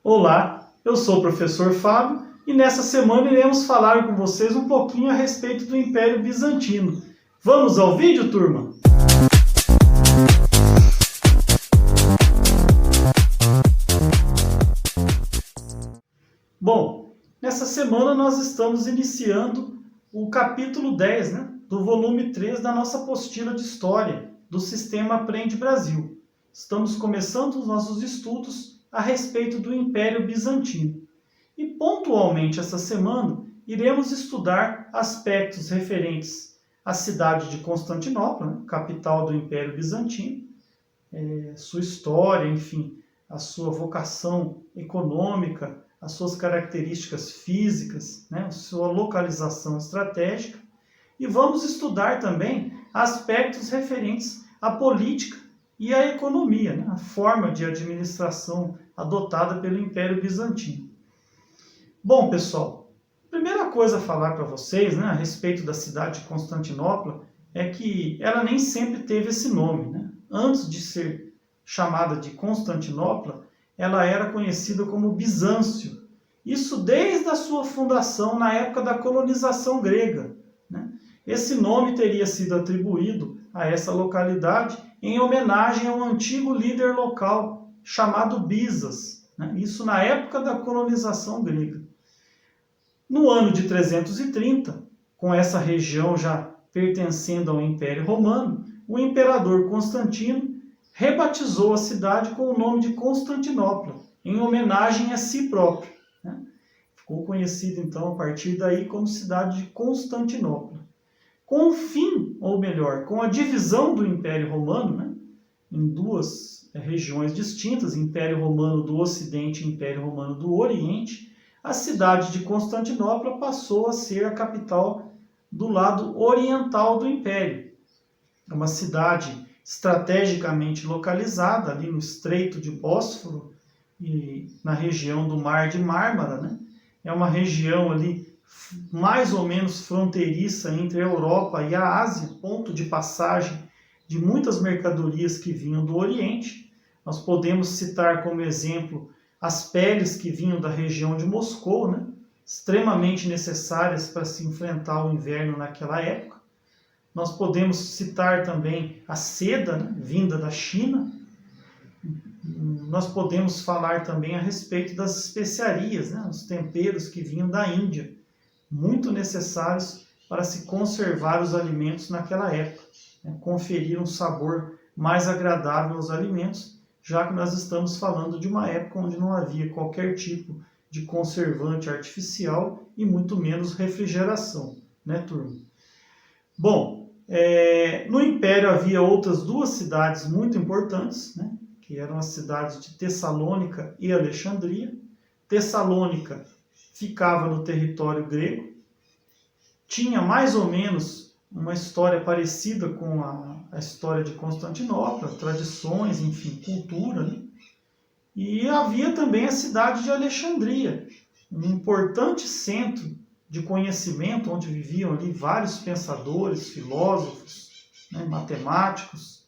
Olá, eu sou o professor Fábio e nessa semana iremos falar com vocês um pouquinho a respeito do Império Bizantino. Vamos ao vídeo, turma? Bom, nessa semana nós estamos iniciando o capítulo 10, do volume 3 da nossa apostila de História do Sistema Aprende Brasil. Estamos começando os nossos estudos a respeito do Império Bizantino. E pontualmente essa semana iremos estudar aspectos referentes à cidade de Constantinopla, capital do Império Bizantino, sua história, enfim, a sua vocação econômica, as suas características físicas, a sua localização estratégica. E vamos estudar também aspectos referentes à política e à economia, a forma de administração adotada pelo Império Bizantino. Bom, pessoal, a primeira coisa a falar para vocês a respeito da cidade de Constantinopla é que ela nem sempre teve esse nome. Antes de ser chamada de Constantinopla, ela era conhecida como Bizâncio. Isso desde a sua fundação na época da colonização grega. Esse nome teria sido atribuído a essa localidade em homenagem a um antigo líder local chamado Bizas. Isso na época da colonização grega. No ano de 330, com essa região já pertencendo ao Império Romano, o imperador Constantino rebatizou a cidade com o nome de Constantinopla, em homenagem a si próprio. Ficou conhecido, então, a partir daí como cidade de Constantinopla. Com o fim, ou melhor, com a divisão do Império Romano, em duas regiões distintas, Império Romano do Ocidente e Império Romano do Oriente, a cidade de Constantinopla passou a ser a capital do lado oriental do Império. É uma cidade estrategicamente localizada ali no Estreito de Bósforo e na região do Mar de Mármara. É uma região ali mais ou menos fronteiriça entre a Europa e a Ásia, ponto de passagem de muitas mercadorias que vinham do Oriente. Nós podemos citar como exemplo as peles que vinham da região de Moscou, extremamente necessárias para se enfrentar o inverno naquela época. Nós podemos citar também a seda, vinda da China. Nós podemos falar também a respeito das especiarias, os temperos que vinham da Índia, muito necessários para se conservar os alimentos naquela época, conferir um sabor mais agradável aos alimentos, já que nós estamos falando de uma época onde não havia qualquer tipo de conservante artificial e muito menos refrigeração, turma? Bom, no Império havia outras duas cidades muito importantes, que eram as cidades de Tessalônica e Alexandria. Tessalônica ficava no território grego, tinha mais ou menos uma história parecida com a história de Constantinopla, tradições, enfim, cultura. E havia também a cidade de Alexandria, um importante centro de conhecimento, onde viviam ali vários pensadores, filósofos, matemáticos,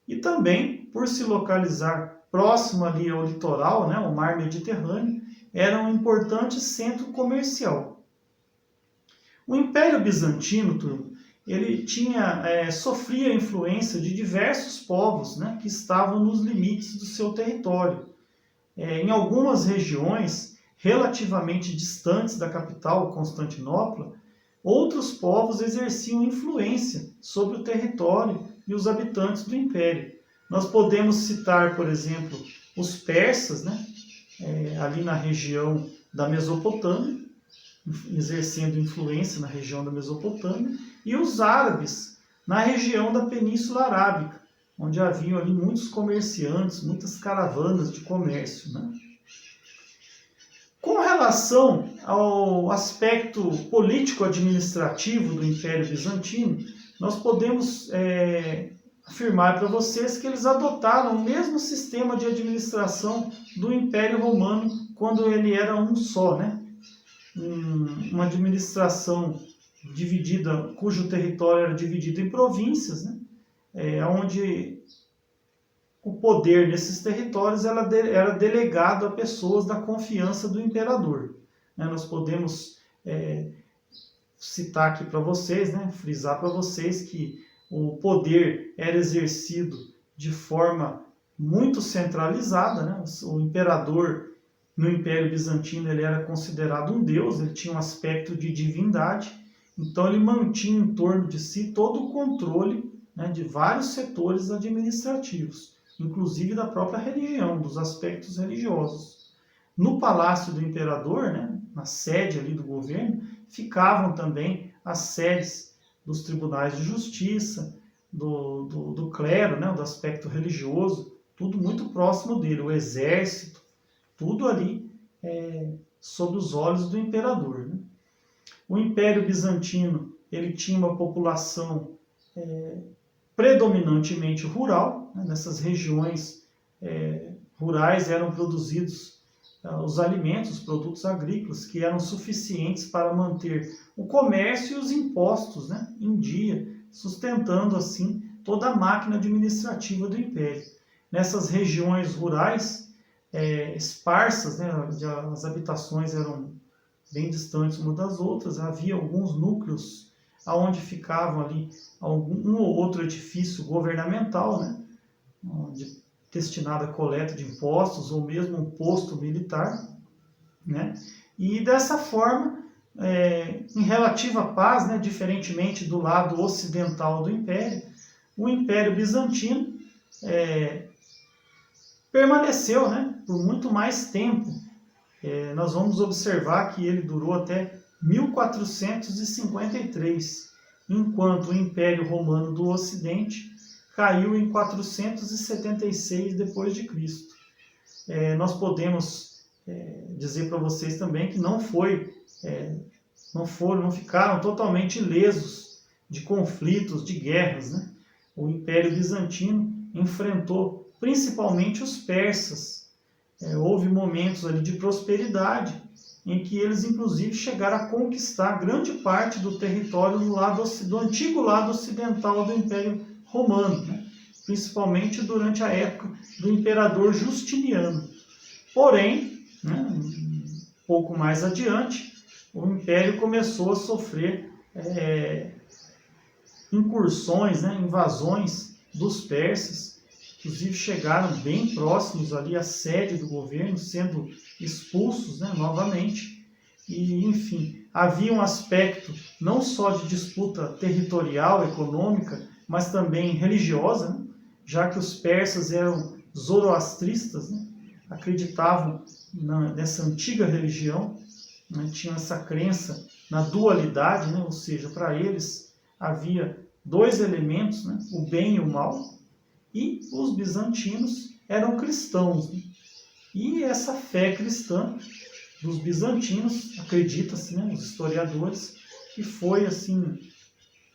e também, por se localizar próximo ali ao litoral, o mar Mediterrâneo, era um importante centro comercial. O Império Bizantino, turma, ele sofria a influência de diversos povos que estavam nos limites do seu território. Em algumas regiões relativamente distantes da capital, Constantinopla, outros povos exerciam influência sobre o território e os habitantes do Império. Nós podemos citar, por exemplo, os persas, ali na região da Mesopotâmia, exercendo influência na região da Mesopotâmia, e os árabes na região da Península Arábica, onde haviam ali muitos comerciantes, muitas caravanas de comércio. Com relação ao aspecto político-administrativo do Império Bizantino, nós podemos afirmar para vocês que eles adotaram o mesmo sistema de administração do Império Romano quando ele era um só, uma administração dividida, cujo território era dividido em províncias, onde o poder nesses territórios era delegado a pessoas da confiança do imperador. Nós podemos citar aqui para vocês, frisar para vocês que o poder era exercido de forma muito centralizada. O imperador no Império Bizantino ele era considerado um deus, ele tinha um aspecto de divindade, então ele mantinha em torno de si todo o controle de vários setores administrativos, inclusive da própria religião, dos aspectos religiosos. No palácio do imperador, na sede ali do governo, ficavam também as sedes dos tribunais de justiça, do clero, do aspecto religioso, tudo muito próximo dele, o exército, tudo ali sob os olhos do imperador. O Império Bizantino ele tinha uma população predominantemente rural. Nessas regiões rurais eram produzidos os alimentos, os produtos agrícolas, que eram suficientes para manter o comércio e os impostos em dia, sustentando assim toda a máquina administrativa do Império. Nessas regiões rurais esparsas, as habitações eram bem distantes umas das outras, havia alguns núcleos onde ficavam ali um ou outro edifício governamental, destinado à coleta de impostos, ou mesmo um posto militar, E dessa forma, em relativa paz, diferentemente do lado ocidental do Império, o Império Bizantino permaneceu por muito mais tempo. Nós vamos observar que ele durou até 1453, enquanto o Império Romano do Ocidente caiu em 476 depois de Cristo. Nós podemos dizer para vocês também que não ficaram totalmente ilesos de conflitos, de guerras. O Império Bizantino enfrentou principalmente os persas. Houve momentos ali de prosperidade, em que eles inclusive chegaram a conquistar grande parte do território do antigo lado ocidental do Império Romano, principalmente durante a época do imperador Justiniano. Porém, um pouco mais adiante, o Império começou a sofrer incursões, invasões dos persas. Inclusive chegaram bem próximos ali à sede do governo, sendo expulsos novamente. E, enfim, havia um aspecto não só de disputa territorial, econômica, mas também religiosa, já que os persas eram zoroastristas, acreditavam nessa antiga religião, tinham essa crença na dualidade, ou seja, para eles havia dois elementos, o bem e o mal. E os bizantinos eram cristãos. E essa fé cristã dos bizantinos, acredita-se, os historiadores, que foi, assim,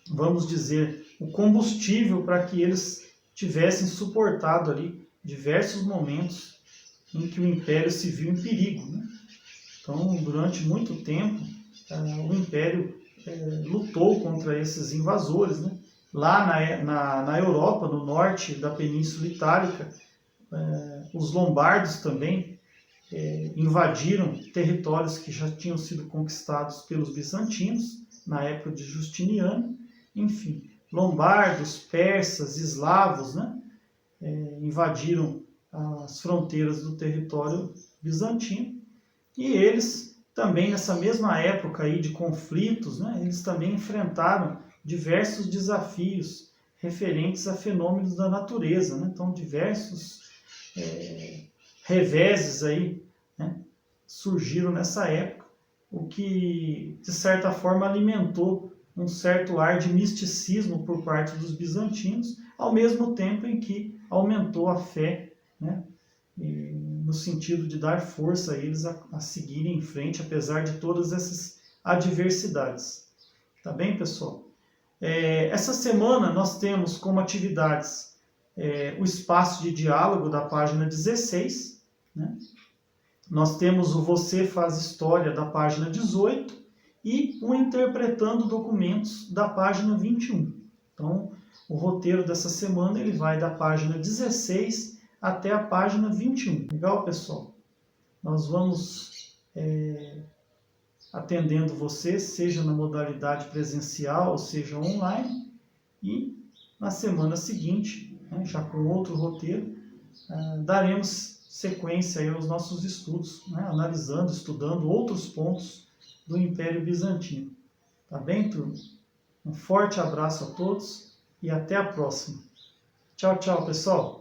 vamos dizer, o combustível para que eles tivessem suportado ali diversos momentos em que o Império se viu em perigo. Então, durante muito tempo, o Império lutou contra esses invasores, Lá na Europa, no norte da Península Itálica, os lombardos também invadiram territórios que já tinham sido conquistados pelos bizantinos, na época de Justiniano. Enfim, lombardos, persas, eslavos, invadiram as fronteiras do território bizantino. E eles também, nessa mesma época aí de conflitos, eles também enfrentaram diversos desafios referentes a fenômenos da natureza. Então, diversos reveses aí surgiram nessa época, o que, de certa forma, alimentou um certo ar de misticismo por parte dos bizantinos, ao mesmo tempo em que aumentou a fé, no sentido de dar força a eles a seguirem em frente, apesar de todas essas adversidades. Tá bem, pessoal? Essa semana nós temos como atividades o espaço de diálogo da página 16, Nós temos o Você Faz História da página 18 e o Interpretando Documentos da página 21. Então, o roteiro dessa semana ele vai da página 16 até a página 21. Legal, pessoal? Nós vamos atendendo você, seja na modalidade presencial ou seja online, e na semana seguinte, né, já com outro roteiro, daremos sequência aí aos nossos estudos, né, analisando, estudando outros pontos do Império Bizantino. Tá bem, turma? Um forte abraço a todos e até a próxima. Tchau, tchau, pessoal!